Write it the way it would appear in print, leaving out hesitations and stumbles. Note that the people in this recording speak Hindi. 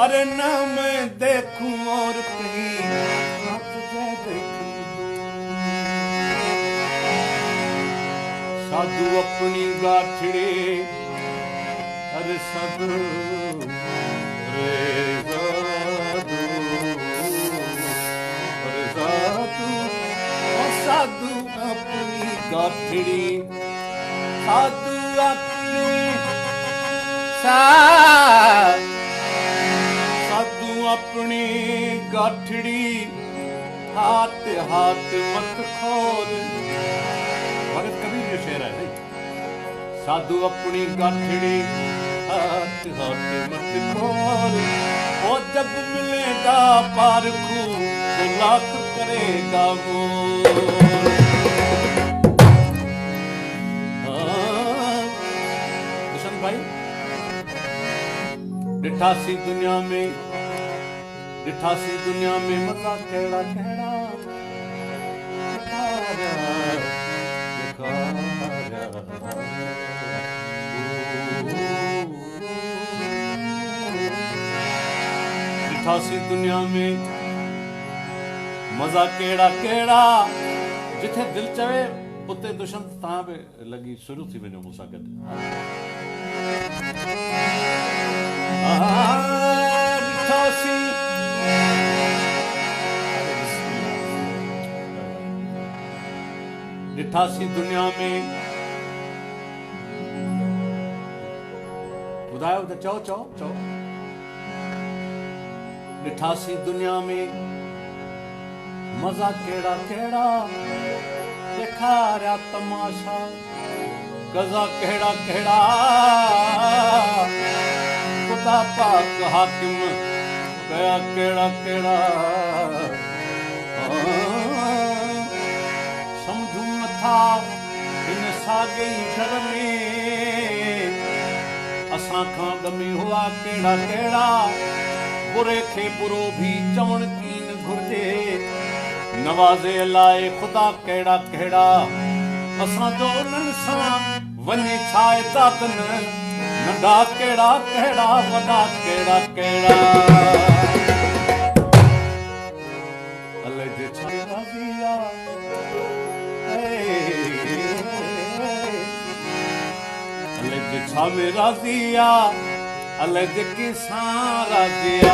अरे न मैं देखूं और कहीं न तुझे देखूं। साधु अपनी गाठड़े अरे साधु रे साधु अरे साधु साधु अपनी गाठड़ी साधु अपनी साधु अपनी गाठड़ी हाथ हाथ मत खोल। भगत कबीर जो शेर है नहीं। साधु अपनी गाठड़ी हाथ हाथ मत खोल। वो जब मिलेगा पारखू तो लाख करेगा मोल। दुष्यंत भाई डिठासी दुनिया में मजा केड़ा केड़ा डिठासी दुनिया में मजा केड़ा केड़ा। जिथे दिल चवे उते दुष्यंत तां बि लगी शुरू थी वञो मूंसां गॾु। डिठासी दुनिया में ॿुधायो त चओ चओ चओ। डिठासी दुनिया में मजा केड़ा केड़ा दिखारा तमाशा गजा केड़ा केड़ा। खुदा पाक हाकिम कया केड़ा केड़ा। समझूं नथा इन साॻे घर में असां खां ॻमी हुआ केड़ा केड़ा। बुरे खे बुरो भी चवण कीन घुर्जे नवाज़े लाए खुदा केड़ा केड़ा। असां जो उन्हनि सां वञे छाए तातन नंढा केड़ा केड़ा वॾा केड़ा केड़ा। अले जे छा राज़िया अले जे छा में राज़िया अले जे किसां राज़िया।